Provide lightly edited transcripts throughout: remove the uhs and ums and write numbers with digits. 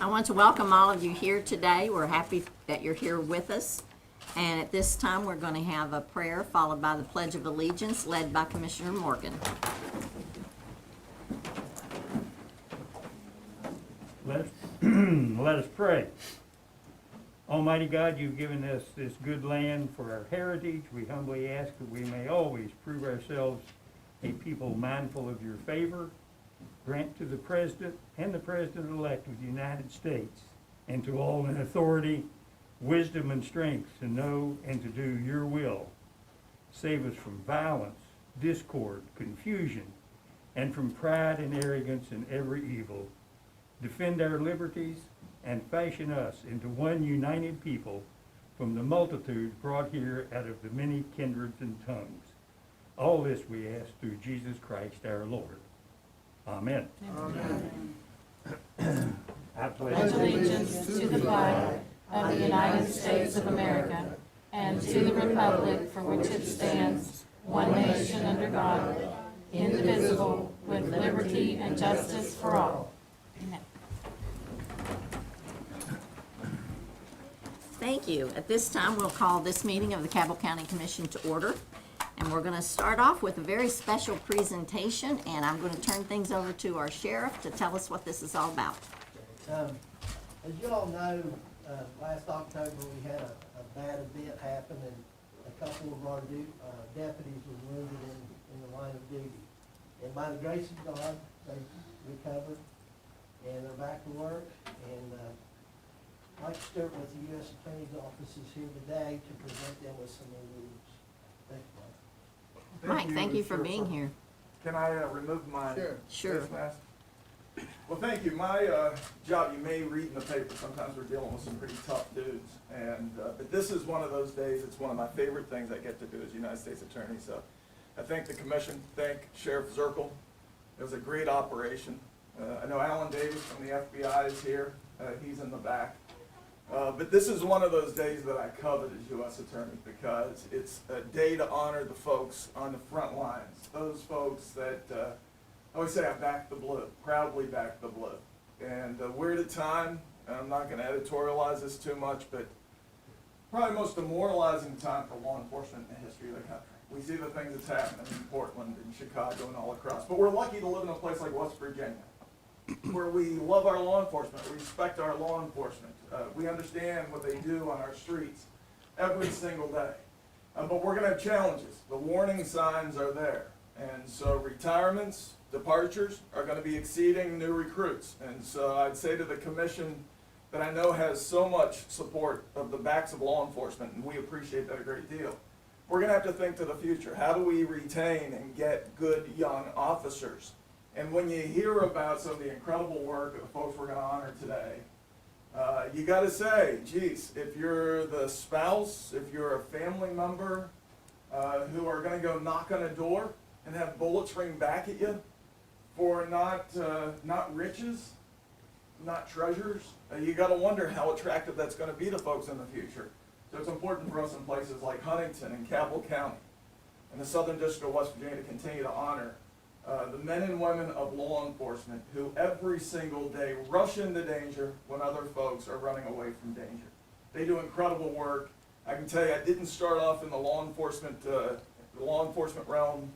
I want to welcome all of you here today. We're happy that you're here with us. And at this time, we're going to have a prayer followed by the Pledge of Allegiance led by Commissioner Morgan. Let us pray. Almighty God, you've given us this good land for our heritage. We humbly ask that we may always prove ourselves a people mindful of your favor. Grant to the President and the President-elect of the United States and to all in authority wisdom and strength to know and to do your will. Save us from violence, discord, confusion, and from pride and arrogance and every evil. Defend our liberties and fashion us into one united people from the multitude brought here out of the many kindreds and tongues. All this we ask through Jesus Christ our Lord. Amen. Amen. I Pledge allegiance to the flag of the United States of America and to the republic for which it stands, one nation under God, indivisible, with liberty and justice for all. Thank you. At this time, we'll call this meeting of the Cabell County Commission to order. And we're going to start off with a very special presentation, and I'm going to turn things over to our sheriff to tell us what this is all about. As you all know, last October we had a bad event happen, and a couple of our deputies were wounded in the line of duty. And by the grace of God, they recovered, and they're back to work. And I'd like to start with the U.S. Attorney's Office is here today to present them with some new rules. Thank you, Mike. Mike, thank you for being here. Can I remove my Sure. face mask? Well, thank you. My job, you may read in the paper, sometimes we're dealing with some pretty tough dudes. And but this is one of those days, it's one of my favorite things I get to do as United States Attorney. So I thank the commission, thank Sheriff Zirkle. It was a great operation. I know Alan Davis from the FBI is here. He's in the back. But this is one of those days that I covet as U.S. Attorney because it's a day to honor the folks on the front lines. Those folks that, I always say I back the blue, proudly back the blue. And we're at a time, and I'm not going to editorialize this too much, but probably the most demoralizing time for law enforcement in the history of the country. We see the things that's happening in Portland and Chicago and all across. But we're lucky to live in a place like West Virginia, where we love our law enforcement, we respect our law enforcement. We understand what they do on our streets every single day. But we're going to have challenges. The warning signs are there. And so retirements, departures are going to be exceeding new recruits. And so I'd say to the commission that I know has so much support of the backs of law enforcement, and we appreciate that a great deal. We're going to have to think to the future. How do we retain and get good young officers? And when you hear about some of the incredible work of the folks we're going to honor today, you got to say, geez, if you're the spouse, if you're a family member who are going to go knock on a door and have bullets ring back at you for not riches, not treasures, you got to wonder how attractive that's going to be to folks in the future. So it's important for us in places like Huntington and Cabell County and the Southern District of West Virginia to continue to honor the men and women of law enforcement who every single day rush into danger when other folks are running away from danger. They do incredible work. I can tell you, I didn't start off in the law enforcement realm,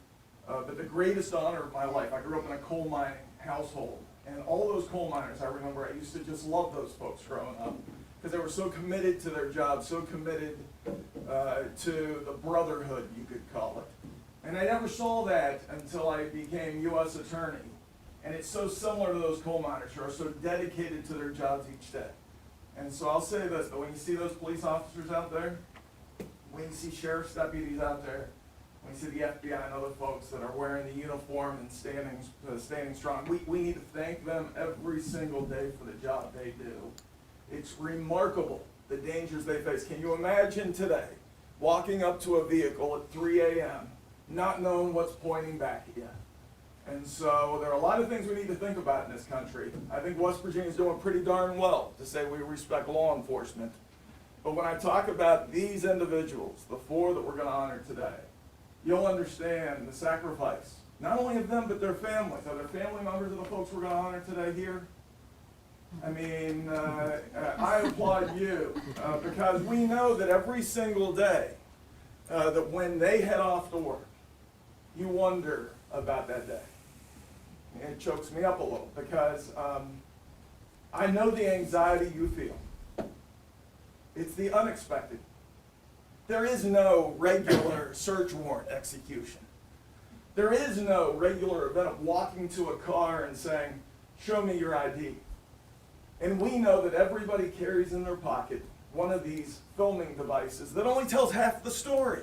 but the greatest honor of my life, I grew up in a coal mining household. And all those coal miners, I remember, I used to just love those folks growing up because they were so committed to their job, so committed to the brotherhood, you could call it. And I never saw that until I became U.S. Attorney. And it's so similar to those coal miners who are so dedicated to their jobs each day. And so I'll say this, but when you see those police officers out there, when you see sheriff's deputies out there, when you see the FBI and other folks that are wearing the uniform and standing strong, we need to thank them every single day for the job they do. It's remarkable the dangers they face. Can you imagine today walking up to a vehicle at 3 a.m., not knowing what's pointing back at you? And so there are a lot of things we need to think about in this country. I think West Virginia's doing pretty darn well to say we respect law enforcement. But when I talk about these individuals, the four that we're going to honor today, you'll understand the sacrifice, not only of them, but their families. Are there family members of the folks we're going to honor today here? I mean, I applaud you, because we know that every single day, that when they head off to work, you wonder about that day. It chokes me up a little, because I know the anxiety you feel. It's the unexpected. There is no regular search warrant execution. There is no regular event of walking to a car and saying, show me your ID. And we know that everybody carries in their pocket one of these filming devices that only tells half the story.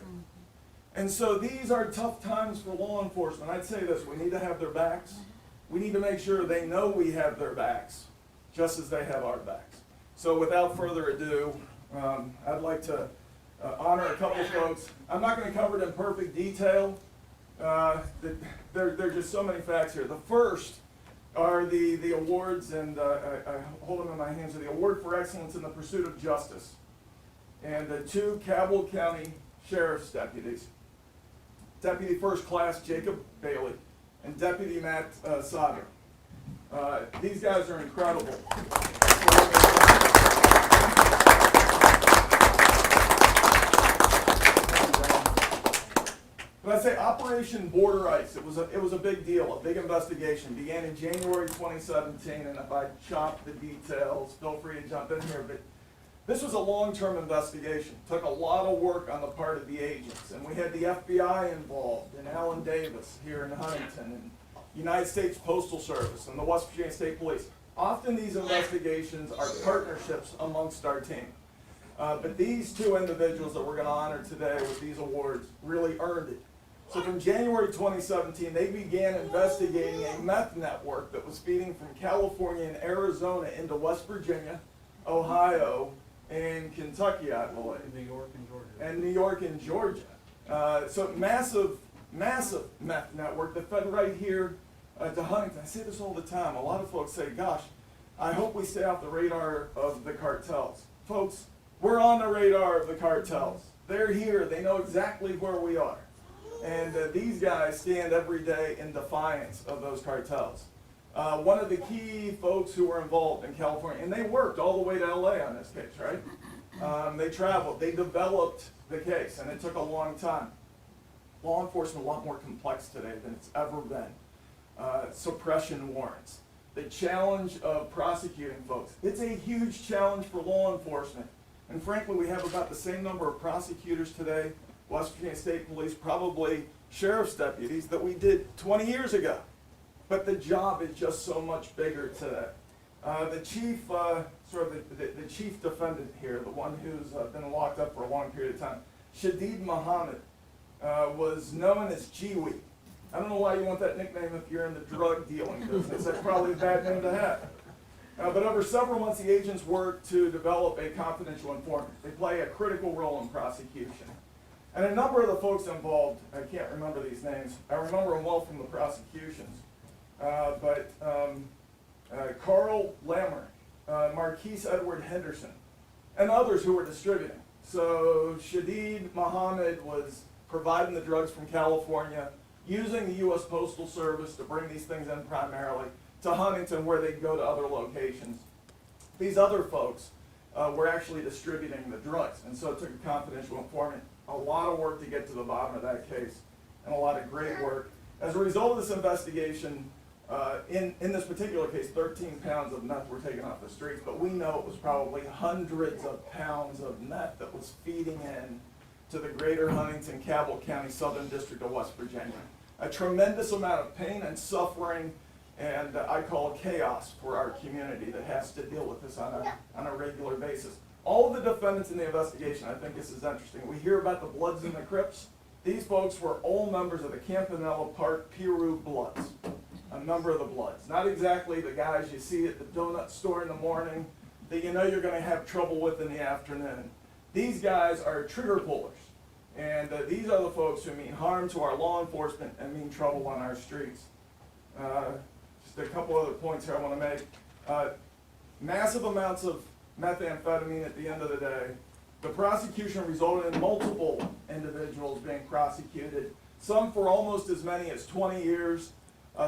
And so these are tough times for law enforcement. I'd say this, we need to have their backs. We need to make sure they know we have their backs, just as they have our backs. So without further ado, I'd like to honor a couple folks. I'm not going to cover it in perfect detail. There are just so many facts here. The first are the awards, and I hold them in my hands, are the Award for Excellence in the Pursuit of Justice. And the 2 Cabell County Sheriff's deputies, Deputy First Class Jacob Bailey and Deputy Matt Sauter. These guys are incredible. But I say Operation Border Ice, it was a big deal, a big investigation. Began in January 2017, and if I chop the details, feel free to jump in here. But this was a long-term investigation. Took a lot of work on the part of the agents, and we had the FBI involved, and Alan Davis here in Huntington, and United States Postal Service, and the West Virginia State Police. Often these investigations are partnerships amongst our team. But these 2 individuals that we're going to honor today with these awards really earned it. So from January 2017, they began investigating a meth network that was feeding from California and Arizona into West Virginia, Ohio, and Kentucky, I believe. New York and Georgia. And New York and Georgia. So massive meth network that fed right here to Huntington. I say this all the time. A lot of folks say, gosh, I hope we stay off the radar of the cartels. Folks, we're on the radar of the cartels. They're here. They know exactly where we are. And these guys stand every day in defiance of those cartels. One of the key folks who were involved in California, and they worked all the way to LA on this case, right? They traveled, they developed the case, and it took a long time. Law enforcement is a lot more complex today than it's ever been. Suppression warrants, the challenge of prosecuting folks. It's a huge challenge for law enforcement. And frankly, we have about the same number of prosecutors today, West Virginia State Police, probably sheriff's deputies, that we did 20 years ago. But the job is just so much bigger today. The chief, the chief defendant here, the one who's been locked up for a long period of time, Shadid Muhammad, was known as Jiwi. I don't know why you want that nickname if you're in the drug dealing business. That's probably a bad name to have. But over several months, the agents worked to develop a confidential informant. They play a critical role in prosecution. And a number of the folks involved, I can't remember these names, I remember them well from the prosecutions, Carl Lammer, Marquise Edward Henderson, and others who were distributing. So Shadid Muhammad was providing the drugs from California, using the U.S. Postal Service to bring these things in primarily to Huntington, where they'd go to other locations. These other folks were actually distributing the drugs, and so it took a confidential informant. A lot of work to get to the bottom of that case, and a lot of great work. As a result of this investigation, in this particular case, 13 pounds of meth were taken off the streets, but we know it was probably hundreds of pounds of meth that was feeding in to the greater Huntington, Cabell County, Southern District of West Virginia. A tremendous amount of pain and suffering, and I call it chaos for our community that has to deal with this on a regular basis. All of the defendants in the investigation, I think this is interesting. We hear about the Bloods and the Crips. These folks were all members of the Campanella Park Piru Bloods, a member of the Bloods. Not exactly the guys you see at the donut store in the morning that you know you're going to have trouble with in the afternoon. These guys are trigger pullers, and these are the folks who mean harm to our law enforcement and mean trouble on our streets. Just a couple other points here I want to make. Massive amounts of methamphetamine at the end of the day. The prosecution resulted in multiple individuals being prosecuted, some for almost as many as 20 years,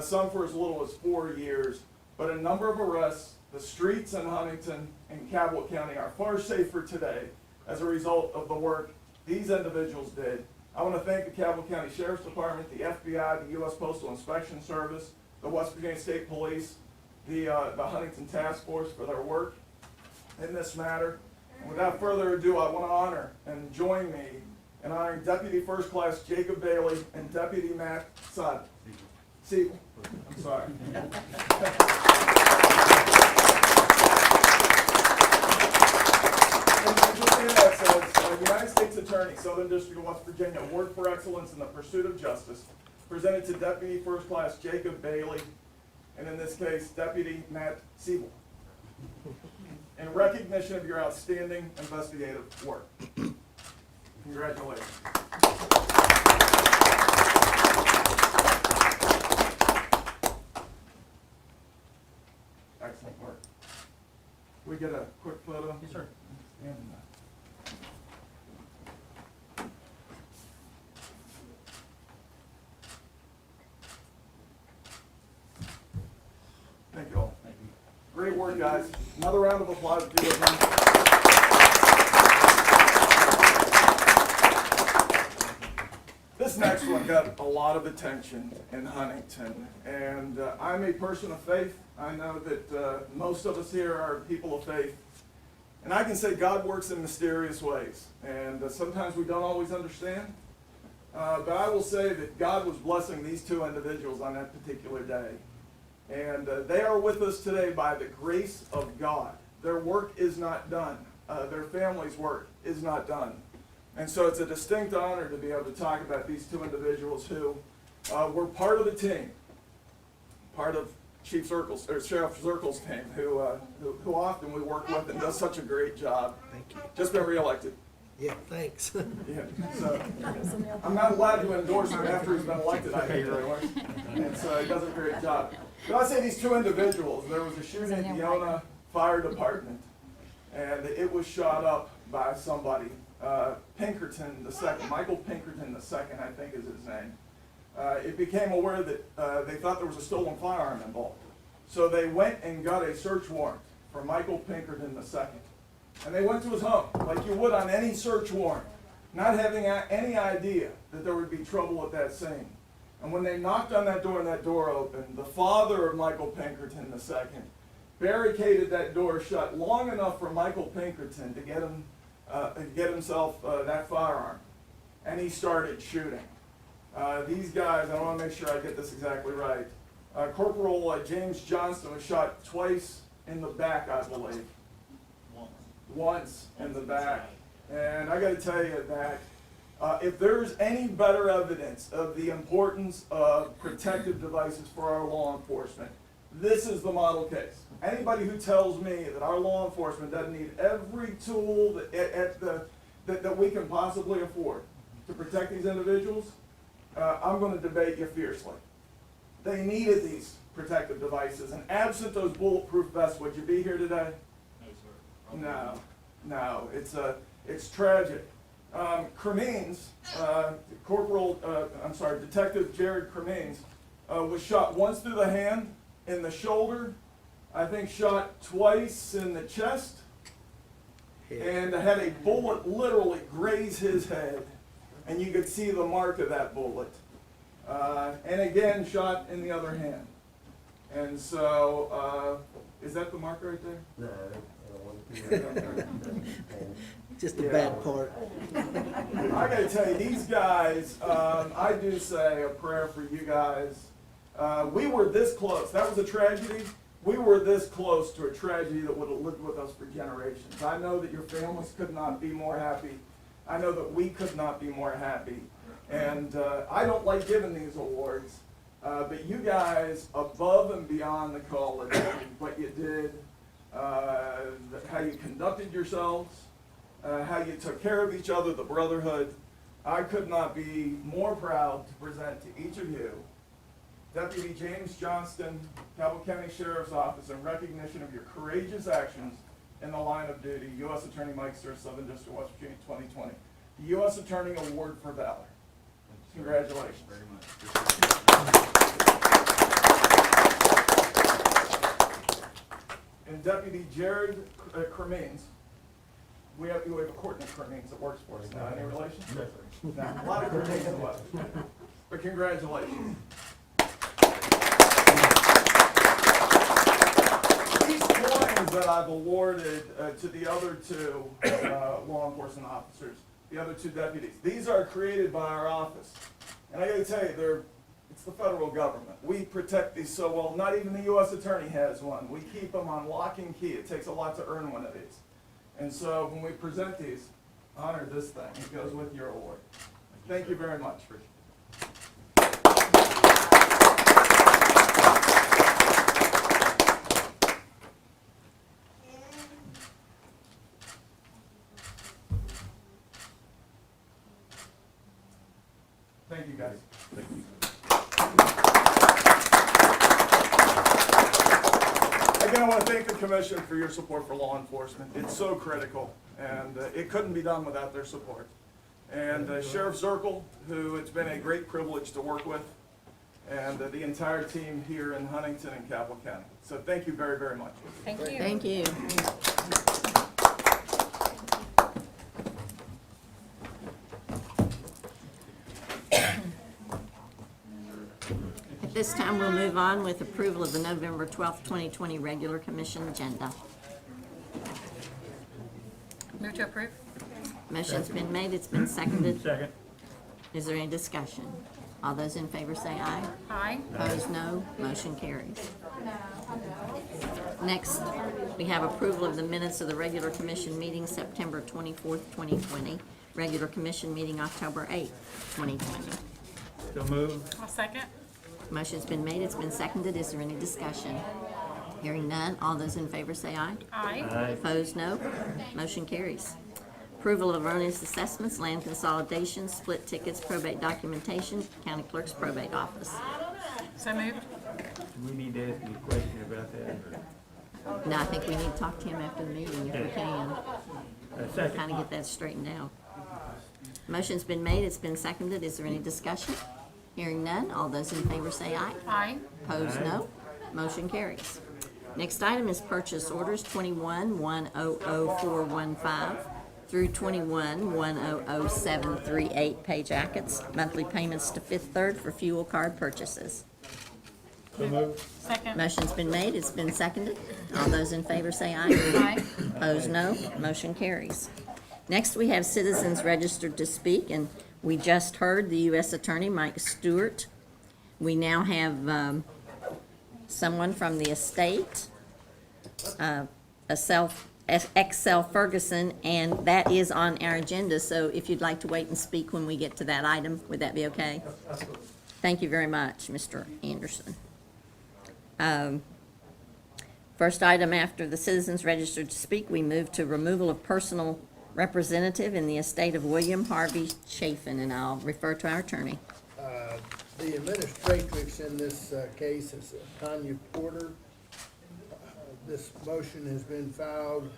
some for as little as 4 years, but a number of arrests the streets in Huntington and Cabot County are far safer today as a result of the work these individuals did. I want to thank the Cabot County Sheriff's Department, the FBI, the U.S. Postal Inspection Service, the West Virginia State Police, the Huntington Task Force for their work in this matter. And without further ado, I want to honor and join me in honoring Deputy First Class Jacob Bailey and Deputy Matt Siegel. I'm sorry. And just in that says, United States Attorney, Southern District of West Virginia, Award for Excellence in the Pursuit of Justice, presented to Deputy First Class Jacob Bailey, and in this case, Deputy Matt Siegel, in recognition of your outstanding investigative work. Congratulations. Excellent work. We get a quick photo? Yes, sir. Thank you all. Thank you. Great work, guys. Another round of applause to you. This next one got a lot of attention in Huntington, and I'm a person of faith. I know that most of us here are people of faith, and I can say God works in mysterious ways, and sometimes we don't always understand, but I will say that God was blessing these two individuals on that particular day, and they are with us today by the grace of God. Their work is not done. Their family's work is not done. And so it's a distinct honor to be able to talk about these two individuals who were part of the team, part of Chief Zirkle's, or Sheriff Zirkle's team, who often we work with and does such a great job. Thank you. Just been reelected. Yeah, thanks. Yeah, so I'm not allowed to endorse him after he's been elected, I hear, and so he does a great job. But I say these two individuals, there was a shooting at the Yona Fire Department, and it was shot up by somebody. Pinkerton II, Michael Pinkerton II, I think is his name. It became aware that they thought there was a stolen firearm involved. So they went and got a search warrant for Michael Pinkerton II. And they went to his home, like you would on any search warrant, not having any idea that there would be trouble at that scene. And when they knocked on that door and that door opened, the father of Michael Pinkerton II barricaded that door shut long enough for Michael Pinkerton to get himself that firearm, and he started shooting. These guys, I want to make sure I get this exactly right. Corporal James Johnston was shot twice in the back, I believe. Once in the back. And I got to tell you that if there's any better evidence of the importance of protective devices for our law enforcement, this is the model case. Anybody who tells me that our law enforcement doesn't need every tool that we can possibly afford to protect these individuals, I'm going to debate you fiercely. They needed these protective devices, and absent those bulletproof vests, would you be here today? No, no, it's tragic. Cremines, Detective Jared Cremines, was shot once through the hand, in the shoulder, I think shot twice in the chest, and had a bullet literally graze his head, and you could see the mark of that bullet. And again, shot in the other hand. And so, is that the mark right there? No, I don't want to. Just the Yeah. bad part. I gotta tell you, these guys, I do say a prayer for you guys. We were this close. That was a tragedy. We were this close to a tragedy that would have lived with us for generations. I know that your families could not be more happy. I know that we could not be more happy. And I don't like giving these awards, but you guys, above and beyond the call of duty, what you did, how you conducted yourselves, how you took care of each other, the brotherhood, I could not be more proud to present to each of you Deputy James Johnston, Cabot County Sheriff's Office, in recognition of your courageous actions in the line of duty, U.S. Attorney Mike Sturr, Southern District, West Virginia, 2020. The U.S. Attorney Award for Valor. Congratulations. Very much. and Deputy Jared Cremines. We have Courtney Cremines that works for us now. Any relation? No, a lot of Cremines left. But congratulations. These coins that I've awarded to the other two law enforcement officers, the other two deputies, these are created by our office. And I gotta tell you, it's the federal government. We protect these so well. Not even the U.S. Attorney has one. We keep them on lock and key. It takes a lot to earn one of these. And so when we present these, honor this thing. It goes with your award. Thank you very much. Thank you, guys. Again, I want to thank the commission for your support for law enforcement. It's so critical, and it couldn't be done without their support. And Sheriff Zirkle, who it's been a great privilege to work with, and the entire team here in Huntington and Cabell County. So thank you very, very much. Thank you. Thank you. At this time, we'll move on with approval of the November 12th, 2020 regular commission agenda. Move to approve. Motion's been made, it's been seconded. Second. Is there any discussion? All those in favor say aye. Aye. Opposed, no. Motion carries. Next, we have approval of the minutes of the regular commission meeting September 24th, 2020, regular commission meeting October 8th, 2020. So move. I'll second. Motion's been made, it's been seconded. Is there any discussion? Hearing none, all those in favor say aye. Aye. Aye. Opposed, no. Motion carries. Approval of erroneous assessments, land consolidation, split tickets, probate documentation, county clerk's probate office. So moved. Do we need to ask you a question about that? No, I think we need to talk to him after the meeting if we can, Second. kind of get that straightened out. Motion's been made, it's been seconded. Is there any discussion? Hearing none, all those in favor say aye. Aye. Opposed, no. Motion carries. Next item is purchase orders 21-100415 through 21-100738 pay jackets, monthly payments to Fifth Third for fuel card purchases. So move. Second. Motion's been made, it's been seconded. All those in favor say aye. Aye. Opposed, no. Motion carries. Next, we have citizens registered to speak, and we just heard the U.S. Attorney, Mike Stewart. We now have someone from the estate, Excel Ferguson, and that is on our agenda, so if you'd like to wait and speak when we get to that item, would that be okay? Thank you very much, Mr. Anderson. First item after the citizens registered to speak, we move to removal of personal representative in the estate of William Harvey Chafin, and I'll refer to our attorney. The administratrix in this case is Tanya Porter. This motion has been filed.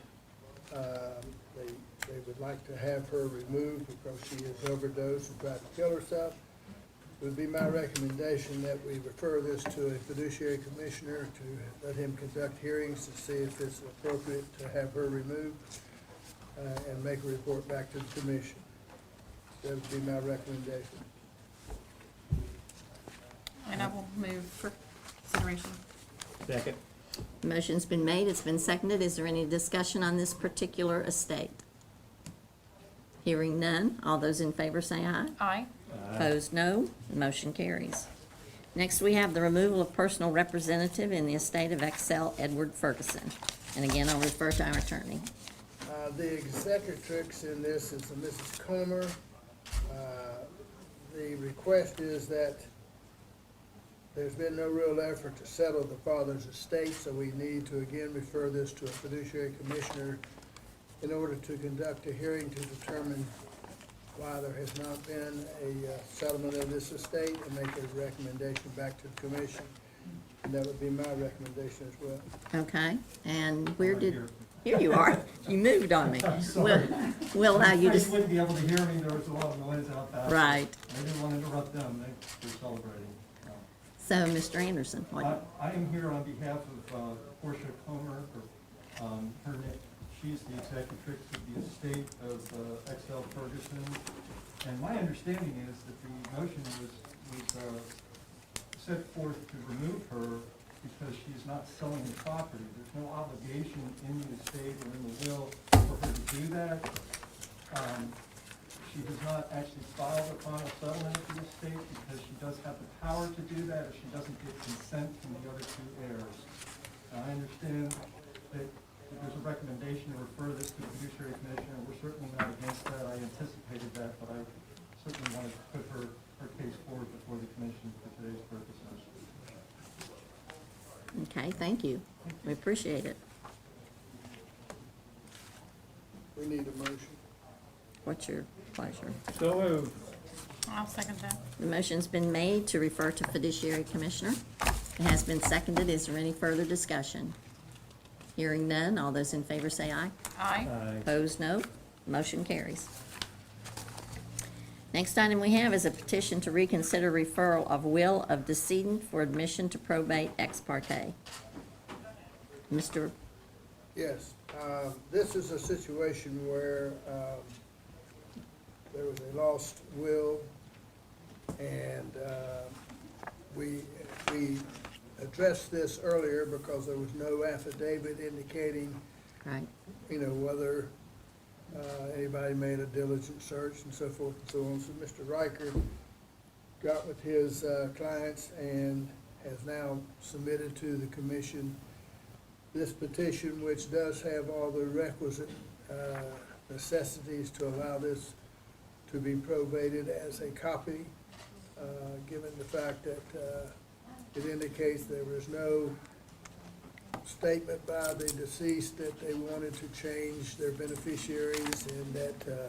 They would like to have her removed because she has overdosed and tried to kill herself. It would be my recommendation that we refer this to a fiduciary commissioner to let him conduct hearings to see if it's appropriate to have her removed and make a report back to the commission. That would be my recommendation. And I will move for consideration. Second. Motion's been made, it's been seconded. Is there any discussion on this particular estate? Hearing none, all those in favor say aye. Aye. Opposed, no. Motion carries. Next, we have the removal of personal representative in the estate of Excel Edward Ferguson. And again, I'll refer to our attorney. The executrix in this is Mrs. Comer. The request is that there's been no real effort to settle the father's estate, so we need to again refer this to a fiduciary commissioner in order to conduct a hearing to determine why there has not been a settlement of this estate and make a recommendation back to the commission. And that would be my recommendation as well. Okay, and where did, here you are. You moved on me. We'll allow you You to, wouldn't be able to hear me, there was a lot of noise out there. right. I didn't want to interrupt them, they're celebrating. So, Mr. Anderson, what? I am here on behalf of Portia Comer, or She's the executrix of the estate of X.L. Ferguson. And my understanding is that the motion was set forth to remove her because she's not selling the property. There's no obligation in the estate or in the will for her to do that. She has not actually filed a final settlement of the estate because she does have the power to do that if she doesn't get consent from the other two heirs. I understand that there's a recommendation to refer this to the fiduciary commission, and we're certainly not against that. I anticipated that, but I certainly wanted to put her case forward before the commission for today's purposes. Okay, thank you. We appreciate it. We need a motion. What's your pleasure? So moved. I'll second that. The motion's been made to refer to fiduciary commissioner. It has been seconded. Is there any further discussion? Hearing none, all those in favor say aye. Aye. Opposed, no. Motion carries. Next item we have is a petition to reconsider referral of will of decedent for admission to probate ex parte. Mr. Yes, this is a situation where there was a lost will, and we addressed this earlier because there was no affidavit indicating, Right, whether anybody made a diligent search and so forth and so on. So Mr. Riker got with his clients and has now submitted to the commission this petition, which does have all the requisite necessities to allow this to be probated as a copy, given the fact that it indicates there was no statement by the deceased that they wanted to change their beneficiaries, and that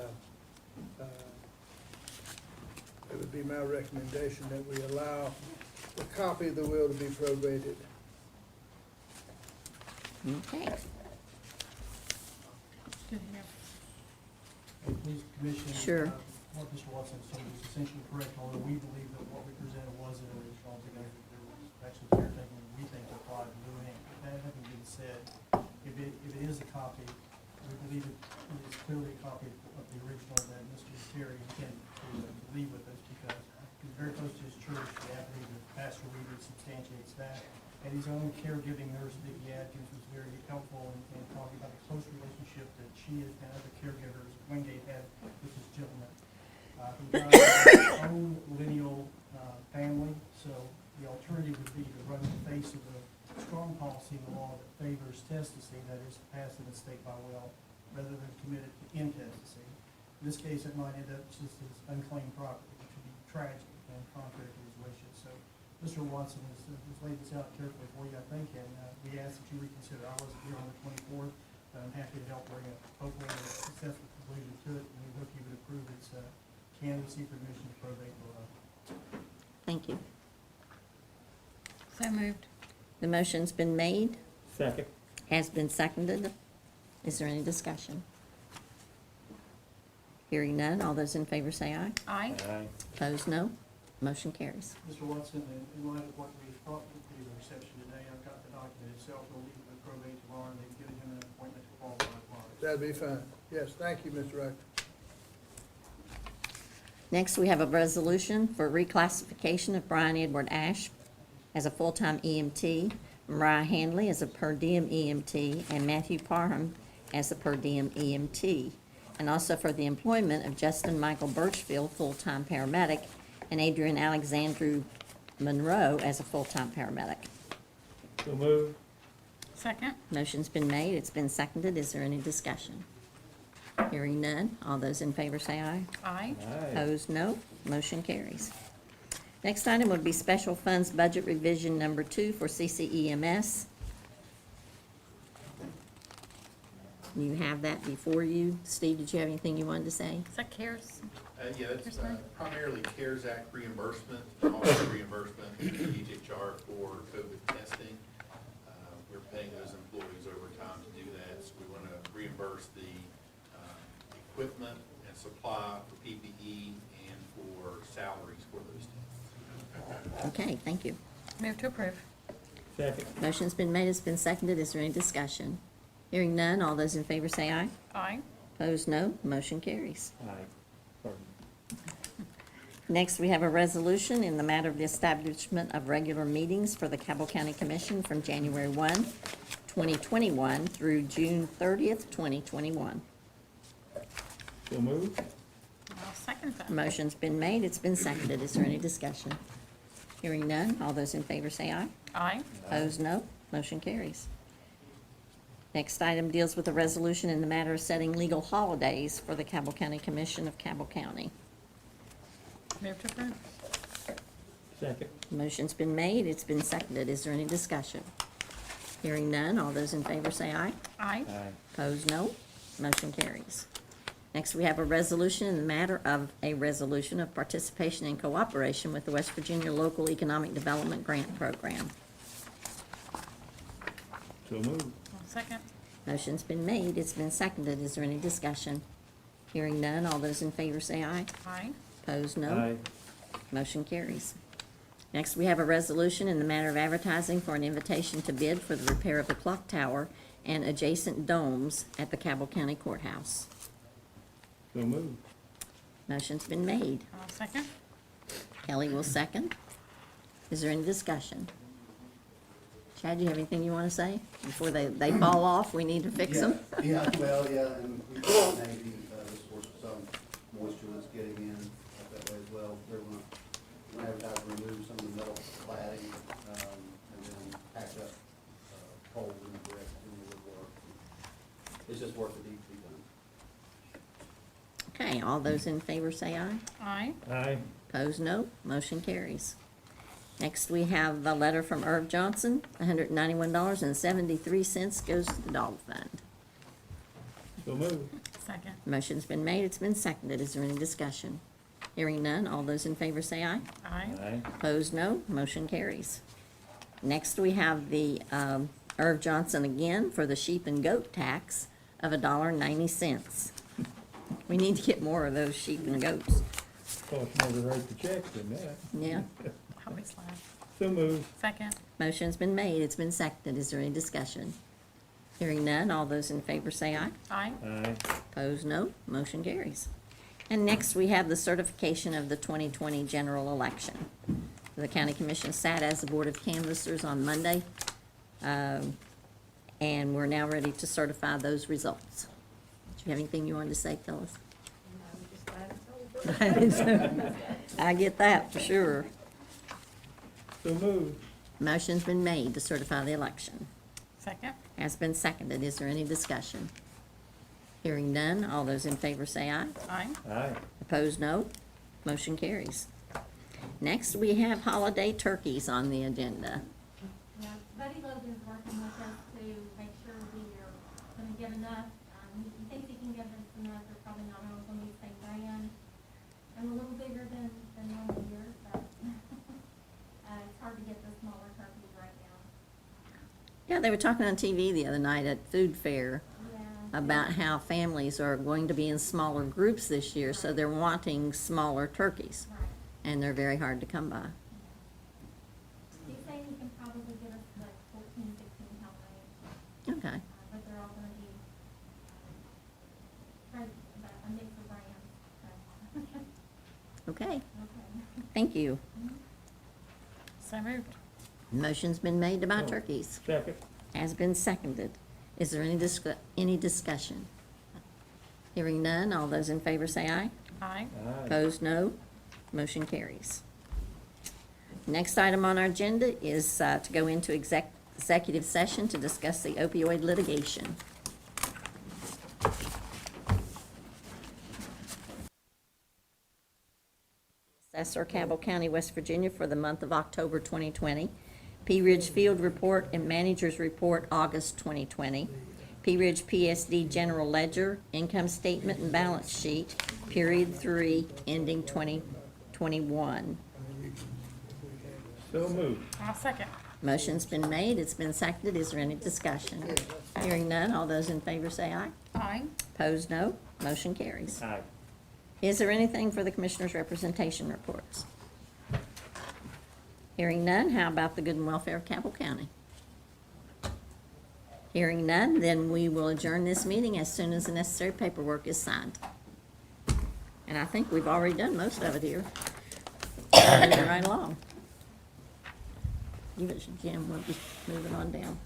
it would be my recommendation that we allow the copy of the will to be probated. okay. Good here. Please, Commission. Sure. What Mr. Watson said is essentially correct, although we believe that what we presented was an original, because there was actually caretaking we think applied to doing it. That having been said, if it is a copy, we believe it is clearly a copy of the original that Mr. Terry intended to leave with us, because he's very close to his church. The affidavit of Pastor Weaver substantiates that. And his own caregiving nurse, Vicki Atkins, was very helpful in talking about the close relationship that she and other caregivers Wingate had with this gentleman. He got his own lineal family, so the alternative would be to run in the face of the strong policy in the law that favors testacy, that is, to pass an estate by will, rather than commit it to intestacy. In this case, it might end up just as unclaimed property, which would be tragic and contrary to his wishes. So Mr. Watson has laid this out carefully for you, I think, and we ask that you reconsider. I wasn't here on the 24th, but I'm happy to help bring a hopefully a successful conclusion to it, and we hope you would approve its candidacy for admission to probate below. Thank you. So moved. The motion's been made, Second. has been seconded. Is there any discussion? Hearing none, all those in favor say aye. Aye. Opposed, no. Motion carries. Mr. Watson, in light of what we thought would be the reception today, I've got the document itself. We'll leave it with probate tomorrow, and they've given him an appointment to qualify tomorrow. That'd be fine. Yes, thank you, Mr. Riker. Next, we have a resolution for reclassification of Brian Edward Ash as a full-time EMT, Mariah Handley as a per diem EMT, and Matthew Parham as a per diem EMT, and also for the employment of Justin Michael Birchfield, full-time paramedic, and Adrian Alexandru Monroe as a full-time paramedic. So moved. Second. Motion's been made, it's been seconded. Is there any discussion? Hearing none, all those in favor say aye. Aye. Opposed, no. Motion carries. Next item would be Special Funds Budget Revision Number 2 for CCEMS. You have that before you. Steve, did you have anything you wanted to say? Is that CARES? Yeah, it's Here's mine. primarily CARES Act reimbursement, and also reimbursement to DHR for COVID testing. We're paying those employees overtime to do that, so we want to reimburse the equipment and supply for PPE and for salaries for those tests. Okay, thank you. Move to approve. Second. Motion's been made, it's been seconded. Is there any discussion? Hearing none, all those in favor say aye. Aye. Opposed, no. Motion carries. Aye. Pardon. Next, we have a resolution in the matter of the establishment of regular meetings for the Cabell County Commission from January 1, 2021 through June 30th, 2021. So moved. I'll second that. Motion's been made, it's been seconded. Is there any discussion? Hearing none, all those in favor say aye. Aye. Opposed, no. Motion carries. Next item deals with a resolution in the matter of setting legal holidays for the Cabell County Commission of Cabell County. Move to approve. Second. Motion's been made, it's been seconded. Is there any discussion? Hearing none, all those in favor say aye. Aye. Aye. Opposed, no. Motion carries. Next, we have a resolution in the matter of a resolution of participation and cooperation with the West Virginia Local Economic Development Grant Program. So moved. I'll second. Motion's been made, it's been seconded. Is there any discussion? Hearing none, all those in favor say aye. Aye. Opposed, no. Aye. Motion carries. Next, we have a resolution in the matter of advertising for an invitation to bid for the repair of the clock tower and adjacent domes at the Cabell County Courthouse. So moved. Motion's been made. I'll second. Kelly will second. Is there any discussion? Chad, do you have anything you want to say? Before they fall off, we need to fix them? Yeah, well, yeah, and we thought maybe the source of some moisture that's getting in up that way as well. They're gonna advertise to remove some of the metal cladding, and then patch up holes in the brick in the woodwork. It's just work that needs to be done. Okay, all those in favor say aye. Aye. Aye. Opposed, no. Motion carries. Next, we have a letter from Irv Johnson, $191.73 goes to the dog fund. So moved. Second. Motion's been made, it's been seconded. Is there any discussion? Hearing none, all those in favor say aye. Aye. Aye. Opposed, no. Motion carries. Next, we have the Irv Johnson again for the sheep and goat tax of $1.90. We need to get more of those sheep and goats. Cost more to write the check than that. Yeah. I'll be glad. So moved. Second. Motion's been made, it's been seconded. Is there any discussion? Hearing none, all those in favor say aye. Aye. Aye. Opposed, no. Motion carries. And next, we have the certification of the 2020 general election. The county commission sat as the board of canvassers on Monday, and we're now ready to certify those results. Do you have anything you wanted to say, Phyllis? I get that for sure. So moved. Motion's been made to certify the election. Second. Has been seconded. Is there any discussion? Hearing none, all those in favor say aye. Aye. Aye. Opposed, no. Motion carries. Next, we have holiday turkeys on the agenda. Yeah, Buddy Logan's working with us to make sure we are gonna get enough. He thinks he can give us enough, they're probably not all gonna be the same brand. And a little bigger than normal years, but, it's hard to get the smaller turkeys right now. Yeah, they were talking on TV the other night at Food Fair Yeah. about how families are going to be in smaller groups this year, so they're wanting smaller turkeys, Right. and they're very hard to come by. He's saying he can probably get us like 14, 16 pound range, Okay, but they're all gonna be, a mix of brands, so. okay, Okay. thank you. So moved. Motion's been made to buy turkeys. Second. Has been seconded. Is there any discussion? Hearing none, all those in favor say aye. Aye. Aye. Opposed, no. Motion carries. Next item on our agenda is to go into executive session to discuss the opioid litigation. Assessor, Cabell County, West Virginia, for the month of October 2020. P. Ridge Field Report and Manager's Report, August 2020. P. Ridge PSD General Ledger, Income Statement and Balance Sheet, Period 3, ending 2021. So moved. I'll second. Motion's been made, it's been seconded. Is there any discussion? Hearing none, all those in favor say aye. Aye. Opposed, no. Motion carries. Aye. Is there anything for the Commissioners' representation reports? Hearing none, how about the good and welfare of Cabell County? Hearing none, then we will adjourn this meeting as soon as the necessary paperwork is signed. And I think we've already done most of it here. Moving right along. Give it to Jim, we'll be moving on down.